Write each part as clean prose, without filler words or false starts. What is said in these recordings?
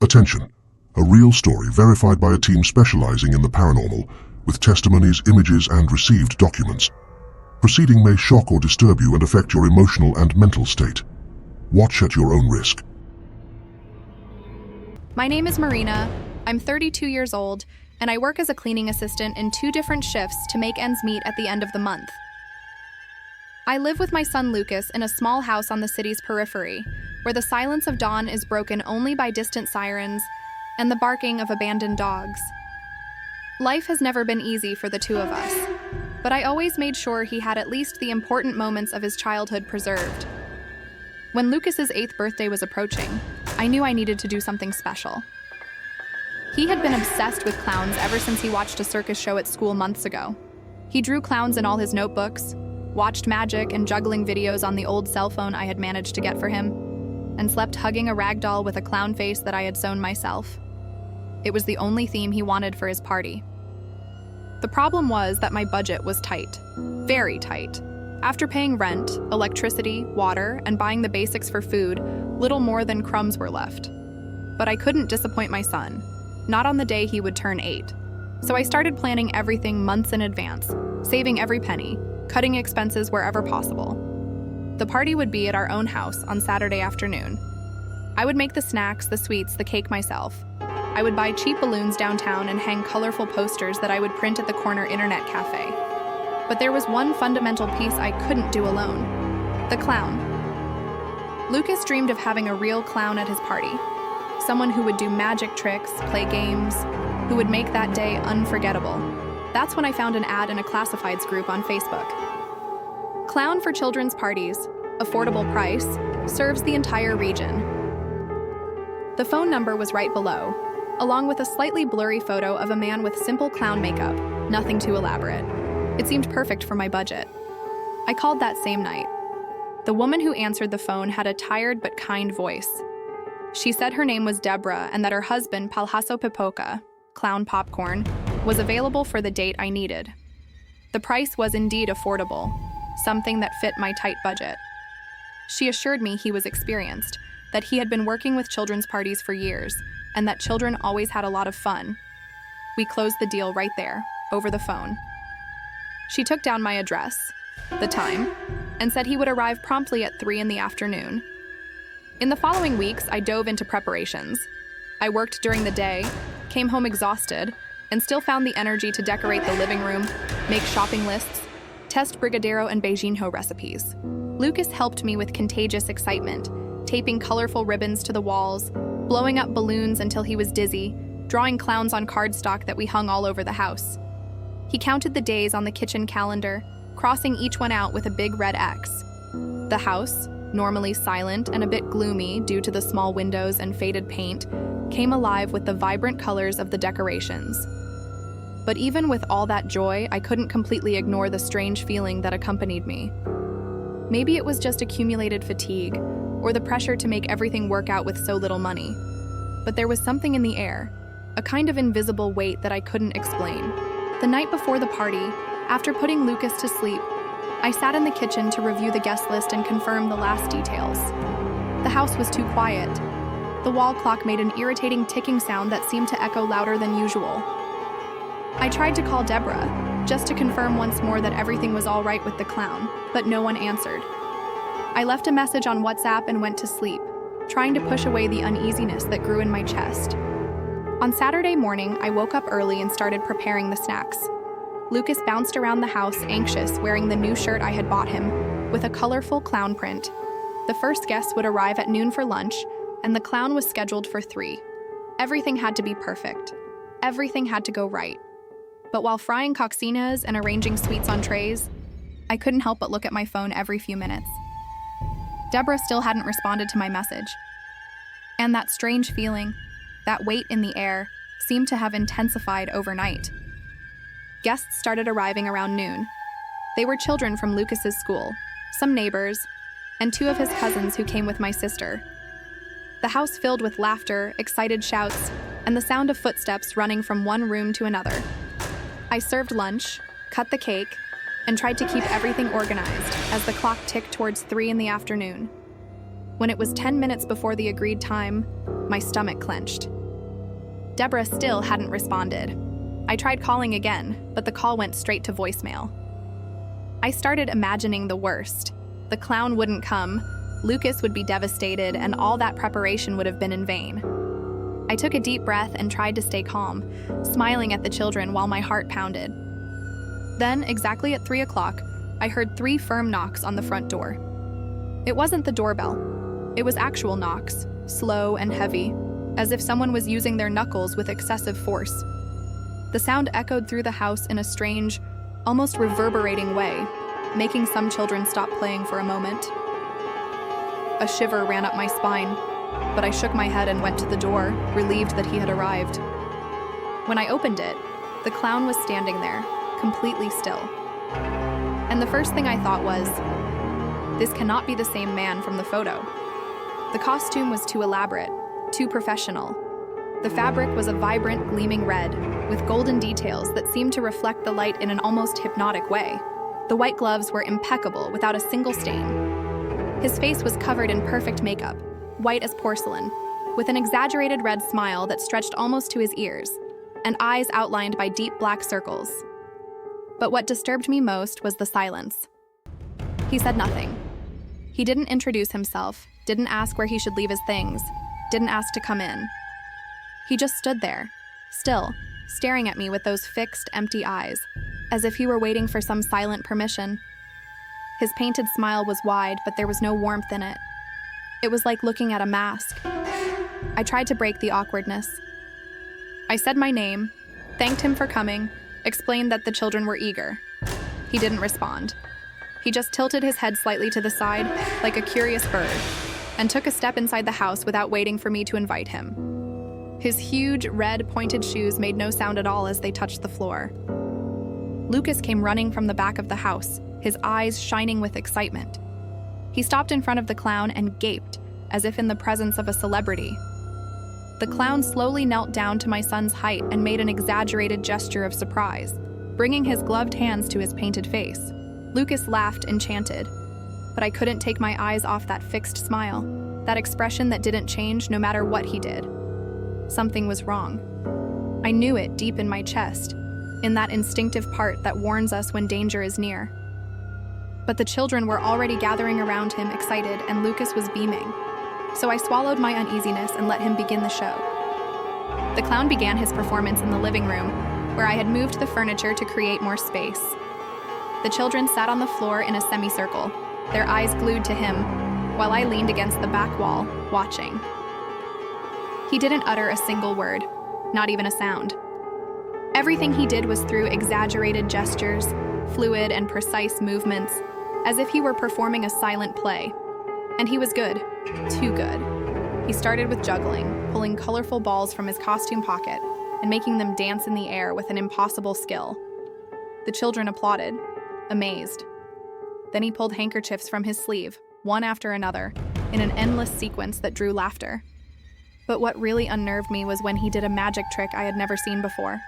Attention! A real story verified by a team specializing in the paranormal, with testimonies, images, and received documents. Proceeding may shock or disturb you and affect your emotional and mental state. Watch at your own risk. My name is Marina. I'm 32 years old, and I work as a cleaning assistant in 2 different shifts to make ends meet at the end of the month. I live with my son Lucas in a small house on the city's periphery, where the silence of dawn is broken only by distant sirens and the barking of abandoned dogs. Life has never been easy for the 2 of us, but I always made sure he had at least the important moments of his childhood preserved. When Lucas's 8th birthday was approaching, I knew I needed to do something special. He had been obsessed with clowns ever since he watched a circus show at school months ago. He drew clowns in all his notebooks, watched magic and juggling videos on the old cell phone I had managed to get for him, and slept hugging a rag doll with a clown face that I had sewn myself. It was the only theme he wanted for his party. The problem was that my budget was tight, very tight. After paying rent, electricity, water, and buying the basics for food, little more than crumbs were left. But I couldn't disappoint my son, not on the day he would turn 8. So I started planning everything months in advance, saving every penny, cutting expenses wherever possible. The party would be at our own house on Saturday afternoon. I would make the snacks, the sweets, the cake myself. I would buy cheap balloons downtown and hang colorful posters that I would print at the corner internet cafe. But there was one fundamental piece I couldn't do alone: the clown. Lucas dreamed of having a real clown at his party, someone who would do magic tricks, play games, who would make that day unforgettable. That's when I found an ad in a classifieds group on Facebook. Clown for children's parties, affordable price, serves the entire region. The phone number was right below, along with a slightly blurry photo of a man with simple clown makeup, nothing too elaborate. It seemed perfect for my budget. I called that same night. The woman who answered the phone had a tired but kind voice. She said her name was Deborah and that her husband, Palhaso Pipoca, Clown Popcorn, was available for the date I needed. The price was indeed affordable, something that fit my tight budget. She assured me he was experienced, that he had been working with children's parties for years, and that children always had a lot of fun. We closed the deal right there, over the phone. She took down my address, the time, and said he would arrive promptly at 3 in the afternoon. In the following weeks, I dove into preparations. I worked during the day, came home exhausted, and still found the energy to decorate the living room, make shopping lists, test Brigadeiro and Beijinho recipes. Lucas helped me with contagious excitement, taping colorful ribbons to the walls, blowing up balloons until he was dizzy, drawing clowns on cardstock that we hung all over the house. He counted the days on the kitchen calendar, crossing each one out with a big red X. The house, normally silent and a bit gloomy due to the small windows and faded paint, came alive with the vibrant colors of the decorations. But even with all that joy, I couldn't completely ignore the strange feeling that accompanied me. Maybe it was just accumulated fatigue, or the pressure to make everything work out with so little money. But there was something in the air, a kind of invisible weight that I couldn't explain. The night before the party, after putting Lucas to sleep, I sat in the kitchen to review the guest list and confirm the last details. The house was too quiet. The wall clock made an irritating ticking sound that seemed to echo louder than usual. I tried to call Deborah, just to confirm once more that everything was all right with the clown, but no one answered. I left a message on WhatsApp and went to sleep, trying to push away the uneasiness that grew in my chest. On Saturday morning, I woke up early and started preparing the snacks. Lucas bounced around the house anxious, wearing the new shirt I had bought him, with a colorful clown print. The first guest would arrive at noon for lunch, and the clown was scheduled for 3. Everything had to be perfect. Everything had to go right. But while frying coccinas and arranging sweets on trays, I couldn't help but look at my phone every few minutes. Deborah still hadn't responded to my message. And that strange feeling, that weight in the air, seemed to have intensified overnight. Guests started arriving around noon. They were children from Lucas's school, some neighbors, and 2 of his cousins who came with my sister. The house filled with laughter, excited shouts, and the sound of footsteps running from one room to another. I served lunch, cut the cake, and tried to keep everything organized as the clock ticked towards 3 in the afternoon. When it was 10 minutes before the agreed time, my stomach clenched. Deborah still hadn't responded. I tried calling again, but the call went straight to voicemail. I started imagining the worst. The clown wouldn't come, Lucas would be devastated, and all that preparation would have been in vain. I took a deep breath and tried to stay calm, smiling at the children while my heart pounded. Then, exactly at 3 o'clock, I heard 3 firm knocks on the front door. It wasn't the doorbell. It was actual knocks, slow and heavy, as if someone was using their knuckles with excessive force. The sound echoed through the house in a strange, almost reverberating way, making some children stop playing for a moment. A shiver ran up my spine, but I shook my head and went to the door, relieved that he had arrived. When I opened it, the clown was standing there, completely still. And the first thing I thought was, this cannot be the same man from the photo. The costume was too elaborate, too professional. The fabric was a vibrant, gleaming red, with golden details that seemed to reflect the light in an almost hypnotic way. The white gloves were impeccable, without a single stain. His face was covered in perfect makeup, white as porcelain, with an exaggerated red smile that stretched almost to his ears, and eyes outlined by deep black circles. But what disturbed me most was the silence. He said nothing. He didn't introduce himself, didn't ask where he should leave his things, didn't ask to come in. He just stood there, still, staring at me with those fixed, empty eyes, as if he were waiting for some silent permission. His painted smile was wide, but there was no warmth in it. It was like looking at a mask. I tried to break the awkwardness. I said my name, thanked him for coming, explained that the children were eager. He didn't respond. He just tilted his head slightly to the side, like a curious bird, and took a step inside the house without waiting for me to invite him. His huge, red, pointed shoes made no sound at all as they touched the floor. Lucas came running from the back of the house, his eyes shining with excitement. He stopped in front of the clown and gaped, as if in the presence of a celebrity. The clown slowly knelt down to my son's height and made an exaggerated gesture of surprise, bringing his gloved hands to his painted face. Lucas laughed, enchanted, but I couldn't take my eyes off that fixed smile, that expression that didn't change no matter what he did. Something was wrong. I knew it deep in my chest, in that instinctive part that warns us when danger is near. But the children were already gathering around him, excited, and Lucas was beaming. So I swallowed my uneasiness and let him begin the show. The clown began his performance in the living room, where I had moved the furniture to create more space. The children sat on the floor in a semicircle, their eyes glued to him, while I leaned against the back wall, watching. He didn't utter a single word, not even a sound. Everything he did was through exaggerated gestures, fluid and precise movements, as if he were performing a silent play. And he was good, too good. He started with juggling, pulling colorful balls from his costume pocket and making them dance in the air with an impossible skill. The children applauded, amazed. Then he pulled handkerchiefs from his sleeve, one after another, in an endless sequence that drew laughter. But what really unnerved me was when he did a magic trick I had never seen before.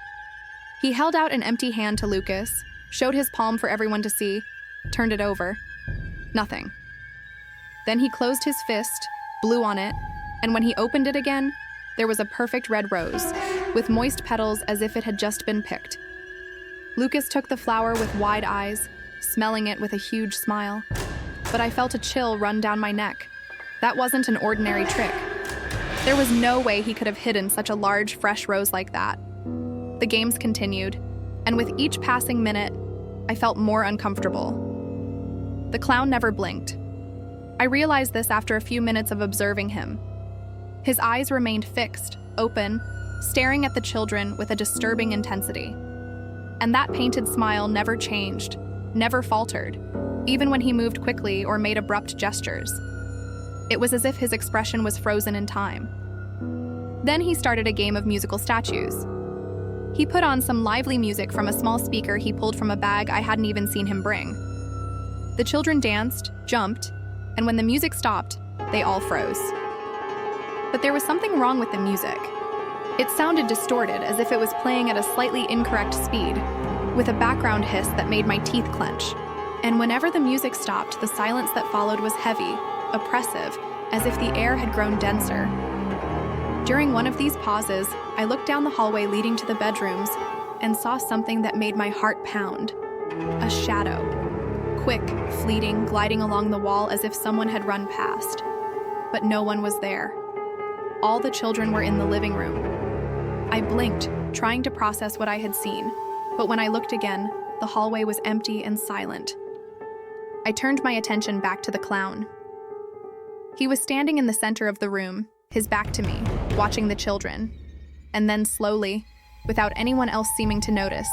He held out an empty hand to Lucas, showed his palm for everyone to see, turned it over. Nothing. Then he closed his fist, blew on it, and when he opened it again, there was a perfect red rose, with moist petals as if it had just been picked. Lucas took the flower with wide eyes, smelling it with a huge smile. But I felt a chill run down my neck. That wasn't an ordinary trick. There was no way he could have hidden such a large, fresh rose like that. The games continued, and with each passing minute, I felt more uncomfortable. The clown never blinked. I realized this after a few minutes of observing him. His eyes remained fixed, open, staring at the children with a disturbing intensity. And that painted smile never changed, never faltered, even when he moved quickly or made abrupt gestures. It was as if his expression was frozen in time. Then he started a game of musical statues. He put on some lively music from a small speaker he pulled from a bag I hadn't even seen him bring. The children danced, jumped, and when the music stopped, they all froze. But there was something wrong with the music. It sounded distorted, as if it was playing at a slightly incorrect speed, with a background hiss that made my teeth clench. And whenever the music stopped, the silence that followed was heavy, oppressive, as if the air had grown denser. During one of these pauses, I looked down the hallway leading to the bedrooms and saw something that made my heart pound. A shadow. Quick, fleeting, gliding along the wall as if someone had run past. But no one was there. All the children were in the living room. I blinked, trying to process what I had seen, but when I looked again, the hallway was empty and silent. I turned my attention back to the clown. He was standing in the center of the room, his back to me, watching the children. And then slowly, without anyone else seeming to notice,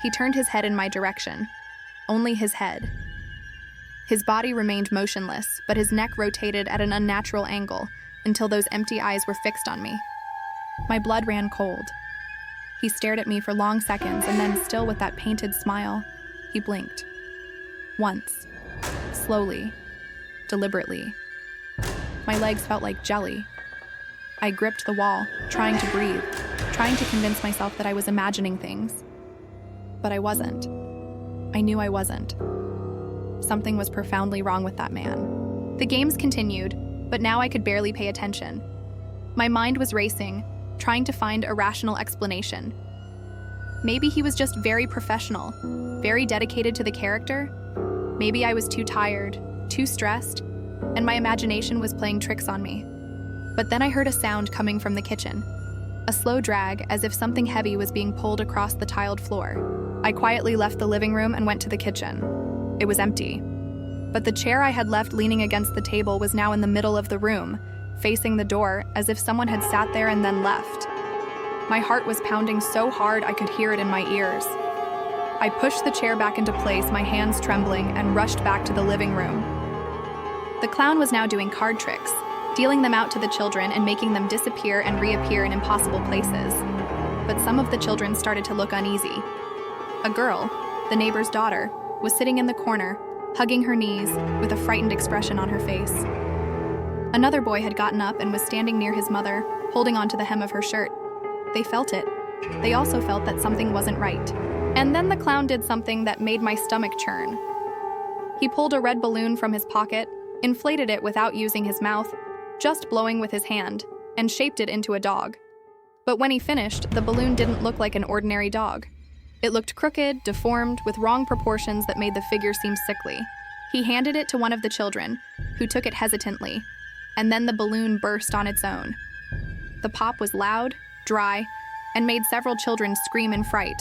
he turned his head in my direction. Only his head. His body remained motionless, but his neck rotated at an unnatural angle until those empty eyes were fixed on me. My blood ran cold. He stared at me for long seconds, and then, still with that painted smile, he blinked. Once. Slowly. Deliberately. My legs felt like jelly. I gripped the wall, trying to breathe, trying to convince myself that I was imagining things. But I wasn't. I knew I wasn't. Something was profoundly wrong with that man. The games continued, but now I could barely pay attention. My mind was racing, trying to find a rational explanation. Maybe he was just very professional, very dedicated to the character. Maybe I was too tired, too stressed, and my imagination was playing tricks on me. But then I heard a sound coming from the kitchen. A slow drag, as if something heavy was being pulled across the tiled floor. I quietly left the living room and went to the kitchen. It was empty. But the chair I had left leaning against the table was now in the middle of the room, facing the door, as if someone had sat there and then left. My heart was pounding so hard I could hear it in my ears. I pushed the chair back into place, my hands trembling, and rushed back to the living room. The clown was now doing card tricks, dealing them out to the children and making them disappear and reappear in impossible places. But some of the children started to look uneasy. A girl, the neighbor's daughter, was sitting in the corner, hugging her knees, with a frightened expression on her face. Another boy had gotten up and was standing near his mother, holding onto the hem of her shirt. They felt it. They also felt that something wasn't right. And then the clown did something that made my stomach churn. He pulled a red balloon from his pocket, inflated it without using his mouth, just blowing with his hand, and shaped it into a dog. But when he finished, the balloon didn't look like an ordinary dog. It looked crooked, deformed, with wrong proportions that made the figure seem sickly. He handed it to one of the children, who took it hesitantly, and then the balloon burst on its own. The pop was loud, dry, and made several children scream in fright.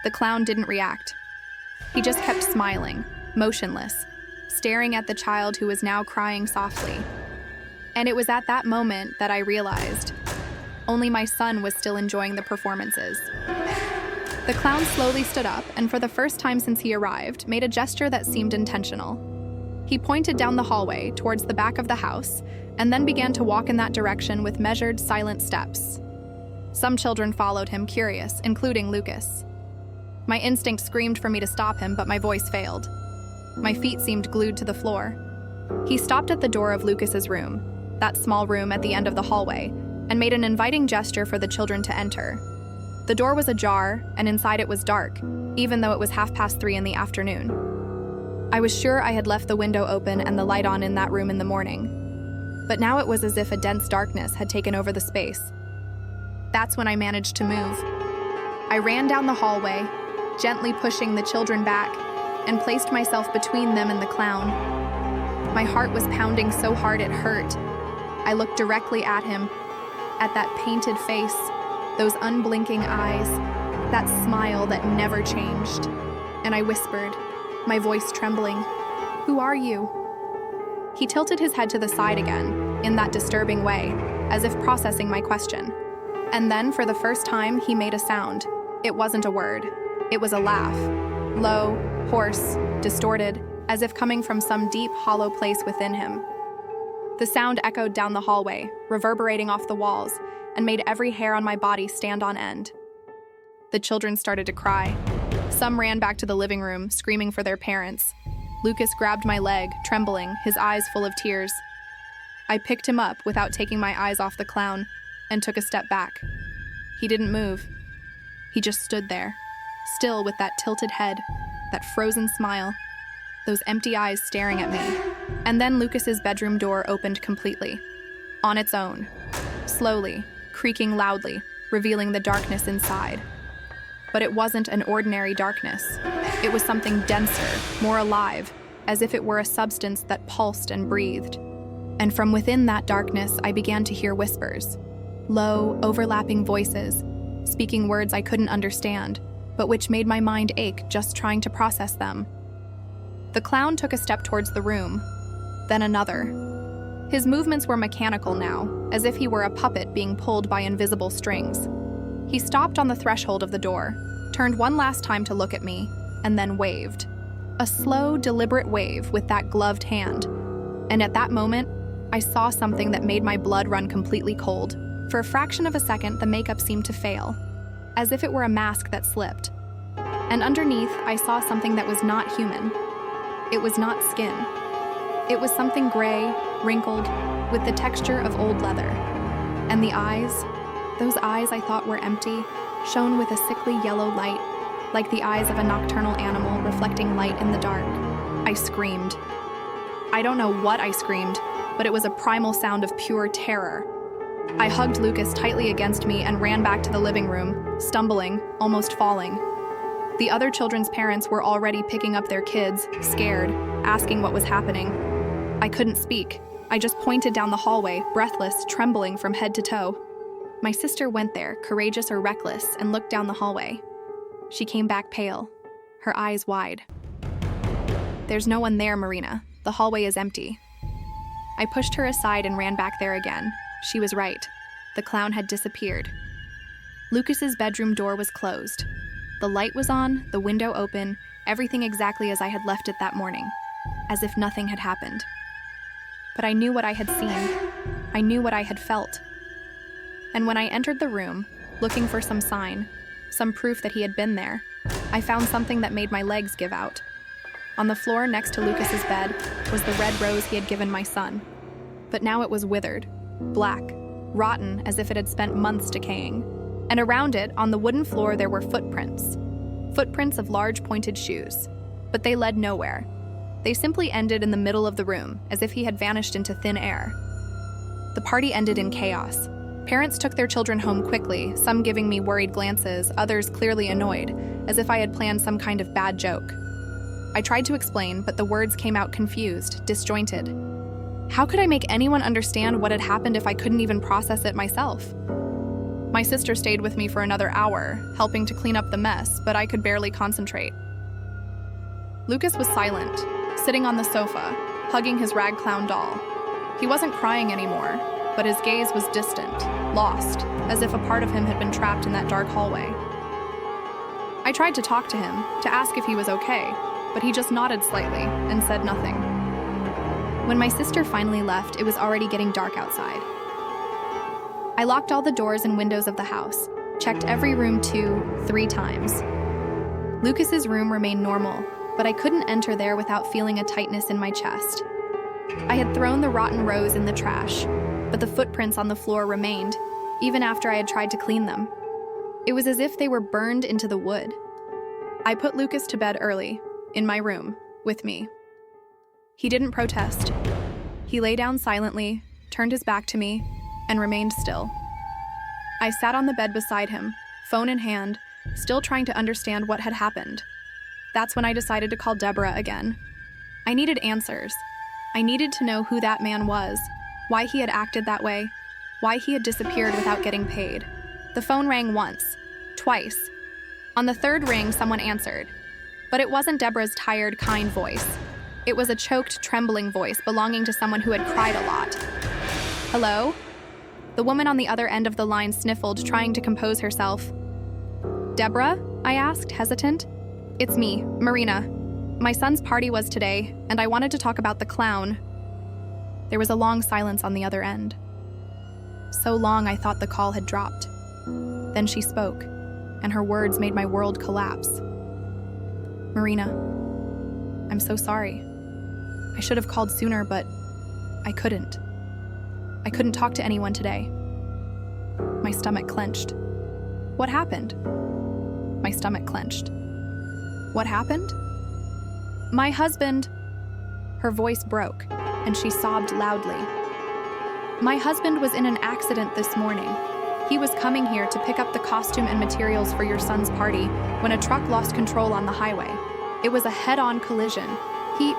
The clown didn't react. He just kept smiling, motionless, staring at the child who was now crying softly. And it was at that moment that I realized only my son was still enjoying the performances. The clown slowly stood up and, for the first time since he arrived, made a gesture that seemed intentional. He pointed down the hallway towards the back of the house and then began to walk in that direction with measured, silent steps. Some children followed him, curious, including Lucas. My instinct screamed for me to stop him, but my voice failed. My feet seemed glued to the floor. He stopped at the door of Lucas's room, that small room at the end of the hallway, and made an inviting gesture for the children to enter. The door was ajar, and inside it was dark, even though it was 3:30 in the afternoon. I was sure I had left the window open and the light on in that room in the morning. But now it was as if a dense darkness had taken over the space. That's when I managed to move. I ran down the hallway, gently pushing the children back, and placed myself between them and the clown. My heart was pounding so hard it hurt. I looked directly at him, at that painted face, those unblinking eyes, that smile that never changed. And I whispered, my voice trembling, "Who are you?" He tilted his head to the side again, in that disturbing way, as if processing my question. And then, for the first time, he made a sound. It wasn't a word. It was a laugh. Low, hoarse, distorted, as if coming from some deep, hollow place within him. The sound echoed down the hallway, reverberating off the walls, and made every hair on my body stand on end. The children started to cry. Some ran back to the living room, screaming for their parents. Lucas grabbed my leg, trembling, his eyes full of tears. I picked him up without taking my eyes off the clown and took a step back. He didn't move. He just stood there, still with that tilted head, that frozen smile, those empty eyes staring at me. And then Lucas's bedroom door opened completely, on its own, slowly, creaking loudly, revealing the darkness inside. But it wasn't an ordinary darkness. It was something denser, more alive, as if it were a substance that pulsed and breathed. And from within that darkness, I began to hear whispers, low, overlapping voices, speaking words I couldn't understand, but which made my mind ache just trying to process them. The clown took a step towards the room, then another. His movements were mechanical now, as if he were a puppet being pulled by invisible strings. He stopped on the threshold of the door, turned one last time to look at me, and then waved. A slow, deliberate wave with that gloved hand. And at that moment, I saw something that made my blood run completely cold. For a fraction of a second, the makeup seemed to fail, as if it were a mask that slipped. And underneath, I saw something that was not human. It was not skin. It was something gray, wrinkled, with the texture of old leather. And the eyes, those eyes I thought were empty, shone with a sickly yellow light, like the eyes of a nocturnal animal reflecting light in the dark. I screamed. I don't know what I screamed, but it was a primal sound of pure terror. I hugged Lucas tightly against me and ran back to the living room, stumbling, almost falling. The other children's parents were already picking up their kids, scared, asking what was happening. I couldn't speak. I just pointed down the hallway, breathless, trembling from head to toe. My sister went there, courageous or reckless, and looked down the hallway. She came back pale, her eyes wide. "There's no one there, Marina. The hallway is empty." I pushed her aside and ran back there again. She was right. The clown had disappeared. Lucas's bedroom door was closed. The light was on, the window open, everything exactly as I had left it that morning, as if nothing had happened. But I knew what I had seen. I knew what I had felt. And when I entered the room, looking for some sign, some proof that he had been there, I found something that made my legs give out. On the floor next to Lucas's bed was the red rose he had given my son. But now it was withered, black, rotten as if it had spent months decaying. And around it, on the wooden floor, there were footprints. Footprints of large pointed shoes. But they led nowhere. They simply ended in the middle of the room, as if he had vanished into thin air. The party ended in chaos. Parents took their children home quickly, some giving me worried glances, others clearly annoyed, as if I had planned some kind of bad joke. I tried to explain, but the words came out confused, disjointed. How could I make anyone understand what had happened if I couldn't even process it myself? My sister stayed with me for another hour, helping to clean up the mess, but I could barely concentrate. Lucas was silent, sitting on the sofa, hugging his rag clown doll. He wasn't crying anymore, but his gaze was distant, lost, as if a part of him had been trapped in that dark hallway. I tried to talk to him, to ask if he was okay, but he just nodded slightly and said nothing. When my sister finally left, it was already getting dark outside. I locked all the doors and windows of the house, checked every room 2-3 times. Lucas's room remained normal, but I couldn't enter there without feeling a tightness in my chest. I had thrown the rotten rose in the trash, but the footprints on the floor remained, even after I had tried to clean them. It was as if they were burned into the wood. I put Lucas to bed early, in my room, with me. He didn't protest. He lay down silently, turned his back to me, and remained still. I sat on the bed beside him, phone in hand, still trying to understand what had happened. That's when I decided to call Deborah again. I needed answers. I needed to know who that man was, why he had acted that way, why he had disappeared without getting paid. The phone rang once, twice. On the third ring, someone answered. But it wasn't Deborah's tired, kind voice. It was a choked, trembling voice belonging to someone who had cried a lot. "Hello?" The woman on the other end of the line sniffled, trying to compose herself. "Deborah?" I asked, hesitant. "It's me, Marina. My son's party was today, and I wanted to talk about the clown." There was a long silence on the other end. So long I thought the call had dropped. Then she spoke, and her words made my world collapse. "Marina, I'm so sorry. I should have called sooner, but I couldn't. I couldn't talk to anyone today." My stomach clenched. "What happened?" My stomach clenched. "What happened?" "My husband..." Her voice broke. and she sobbed loudly. My husband was in an accident this morning. He was coming here to pick up the costume and materials for your son's party when a truck lost control on the highway. It was a head-on collision. He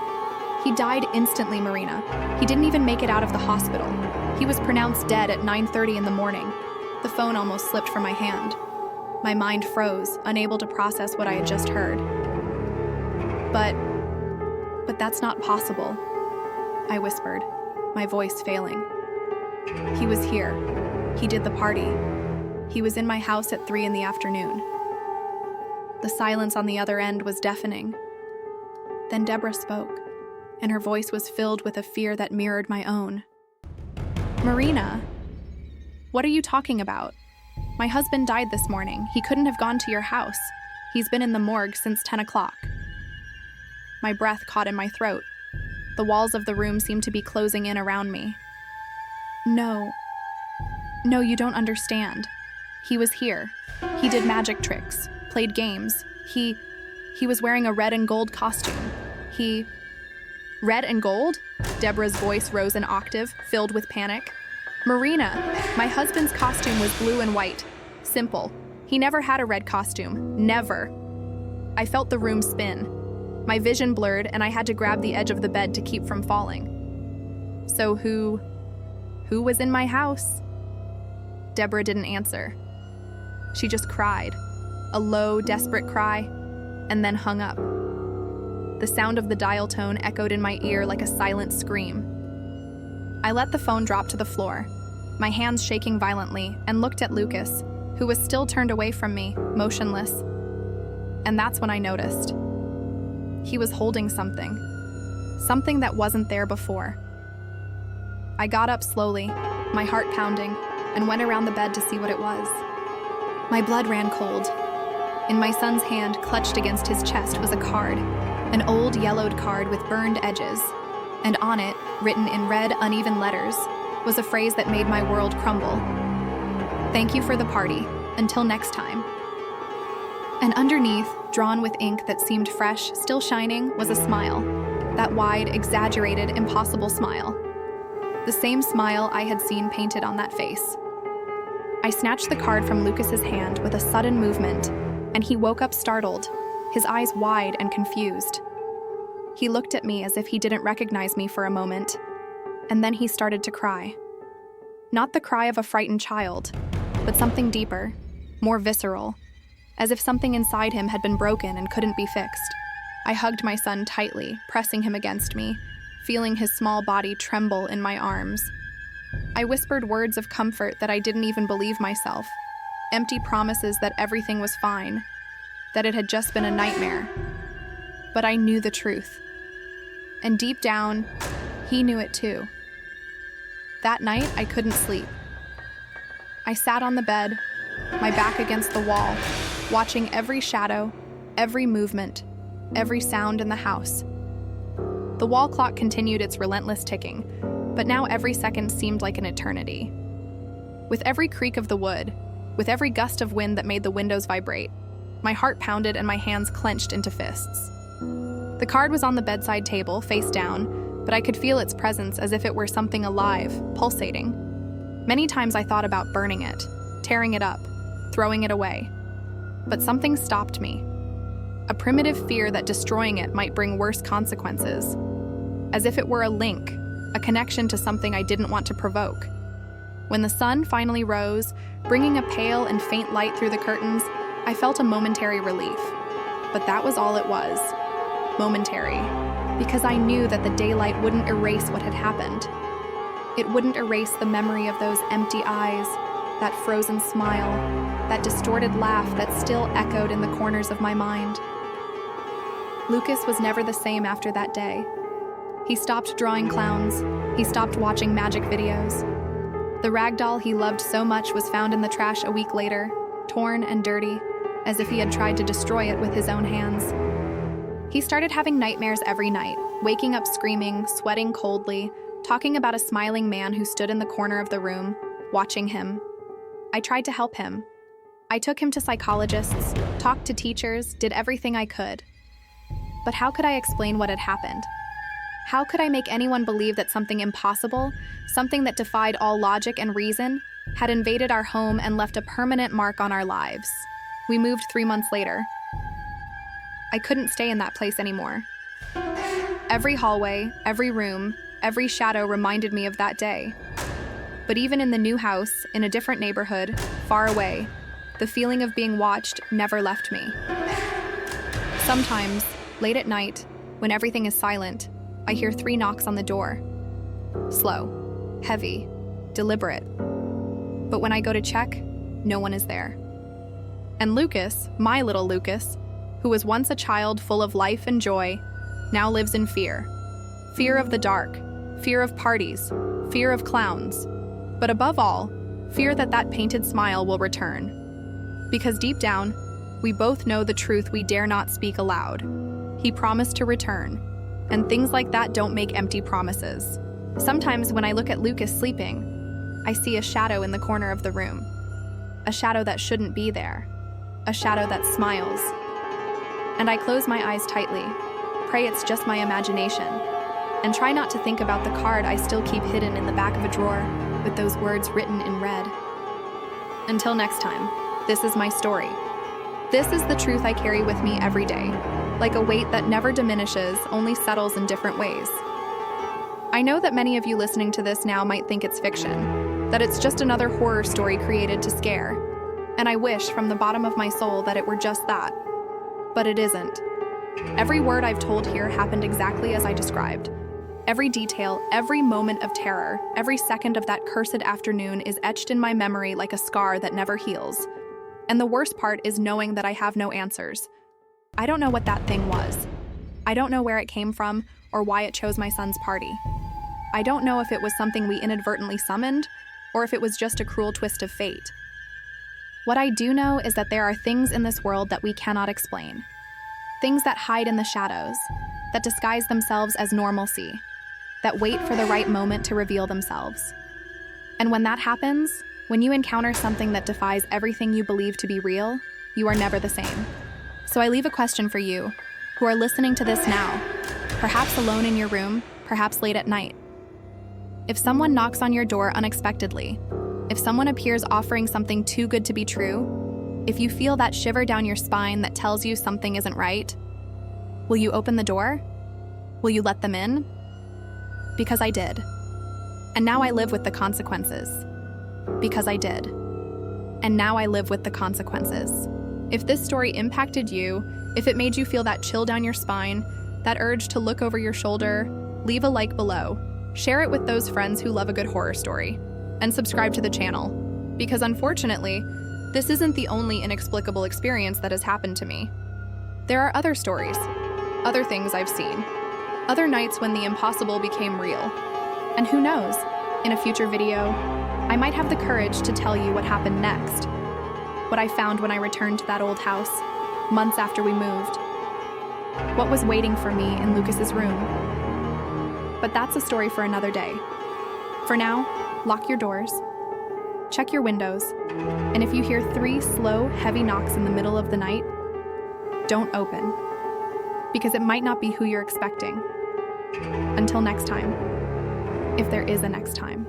died instantly, Marina. He didn't even make it out of the hospital. He was pronounced dead at 9:30 in the morning. The phone almost slipped from my hand. My mind froze, unable to process what I had just heard. But that's not possible, I whispered, my voice failing. He was here. He did the party. He was in my house at 3 in the afternoon. The silence on the other end was deafening. Then Deborah spoke, and her voice was filled with a fear that mirrored my own. Marina, what are you talking about? My husband died this morning. He couldn't have gone to your house. He's been in the morgue since 10 o'clock. My breath caught in my throat. The walls of the room seemed to be closing in around me. No, you don't understand. He was here. He did magic tricks, played games. He was wearing a red and gold costume. Red and gold? Deborah's voice rose an octave, filled with panic. Marina, my husband's costume was blue and white. Simple. He never had a red costume. Never. I felt the room spin. My vision blurred, and I had to grab the edge of the bed to keep from falling. So who was in my house? Deborah didn't answer. She just cried, a low, desperate cry, and then hung up. The sound of the dial tone echoed in my ear like a silent scream. I let the phone drop to the floor, my hands shaking violently, and looked at Lucas, who was still turned away from me, motionless. And that's when I noticed. He was holding something that wasn't there before. I got up slowly, my heart pounding, and went around the bed to see what it was. My blood ran cold. In my son's hand, clutched against his chest, was a card, an old yellowed card with burned edges, and on it, written in red, uneven letters, was a phrase that made my world crumble. Thank you for the party. Until next time. And underneath, drawn with ink that seemed fresh, still shining, was a smile. That wide, exaggerated, impossible smile. The same smile I had seen painted on that face. I snatched the card from Lucas's hand with a sudden movement, and he woke up startled, his eyes wide and confused. He looked at me as if he didn't recognize me for a moment, and then he started to cry. Not the cry of a frightened child, but something deeper, more visceral, as if something inside him had been broken and couldn't be fixed. I hugged my son tightly, pressing him against me, feeling his small body tremble in my arms. I whispered words of comfort that I didn't even believe myself, empty promises that everything was fine, that it had just been a nightmare. But I knew the truth. And deep down, he knew it too. That night, I couldn't sleep. I sat on the bed, my back against the wall, watching every shadow, every movement, every sound in the house. The wall clock continued its relentless ticking, but now every second seemed like an eternity. With every creak of the wood, with every gust of wind that made the windows vibrate, my heart pounded and my hands clenched into fists. The card was on the bedside table, face down, but I could feel its presence as if it were something alive, pulsating. Many times I thought about burning it, tearing it up, throwing it away. But something stopped me. A primitive fear that destroying it might bring worse consequences. As if it were a link, a connection to something I didn't want to provoke. When the sun finally rose, bringing a pale and faint light through the curtains, I felt a momentary relief. But that was all it was. Momentary. Because I knew that the daylight wouldn't erase what had happened. It wouldn't erase the memory of those empty eyes, that frozen smile, that distorted laugh that still echoed in the corners of my mind. Lucas was never the same after that day. He stopped drawing clowns. He stopped watching magic videos. The rag doll he loved so much was found in the trash a week later, torn and dirty, as if he had tried to destroy it with his own hands. He started having nightmares every night, waking up screaming, sweating coldly, talking about a smiling man who stood in the corner of the room, watching him. I tried to help him. I took him to psychologists, talked to teachers, did everything I could. But how could I explain what had happened? How could I make anyone believe that something impossible, something that defied all logic and reason, had invaded our home and left a permanent mark on our lives? We moved 3 months later. I couldn't stay in that place anymore. Every hallway, every room, every shadow reminded me of that day. But even in the new house, in a different neighborhood, far away, the feeling of being watched never left me. Sometimes, late at night, when everything is silent, I hear 3 knocks on the door. Slow, heavy, deliberate. But when I go to check, no one is there. And Lucas, my little Lucas, who was once a child full of life and joy, now lives in fear. Fear of the dark, fear of parties, fear of clowns. But above all, fear that that painted smile will return. Because deep down, we both know the truth we dare not speak aloud. He promised to return, and things like that don't make empty promises. Sometimes when I look at Lucas sleeping, I see a shadow in the corner of the room. A shadow that shouldn't be there. A shadow that smiles. And I close my eyes tightly, pray it's just my imagination, and try not to think about the card I still keep hidden in the back of a drawer with those words written in red. Until next time, this is my story. This is the truth I carry with me every day, like a weight that never diminishes, only settles in different ways. I know that many of you listening to this now might think it's fiction, that it's just another horror story created to scare, and I wish from the bottom of my soul that it were just that. But it isn't. Every word I've told here happened exactly as I described. Every detail, every moment of terror, every second of that cursed afternoon is etched in my memory like a scar that never heals. And the worst part is knowing that I have no answers. I don't know what that thing was. I don't know where it came from or why it chose my son's party. I don't know if it was something we inadvertently summoned or if it was just a cruel twist of fate. What I do know is that there are things in this world that we cannot explain. Things that hide in the shadows, that disguise themselves as normalcy, that wait for the right moment to reveal themselves. And when that happens, when you encounter something that defies everything you believe to be real, you are never the same. So I leave a question for you, who are listening to this now, perhaps alone in your room, perhaps late at night. If someone knocks on your door unexpectedly, if someone appears offering something too good to be true, if you feel that shiver down your spine that tells you something isn't right, will you open the door? Will you let them in? Because I did. And now I live with the consequences. Because I did. And now I live with the consequences. If this story impacted you, if it made you feel that chill down your spine, that urge to look over your shoulder, leave a like below. Share it with those friends who love a good horror story. And subscribe to the channel. Because unfortunately, this isn't the only inexplicable experience that has happened to me. There are other stories, other things I've seen, other nights when the impossible became real. And who knows, in a future video, I might have the courage to tell you what happened next. What I found when I returned to that old house, months after we moved. What was waiting for me in Lucas's room. But that's a story for another day. For now, lock your doors, check your windows, and if you hear 3 slow, heavy knocks in the middle of the night, don't open, because it might not be who you're expecting. Until next time, if there is a next time.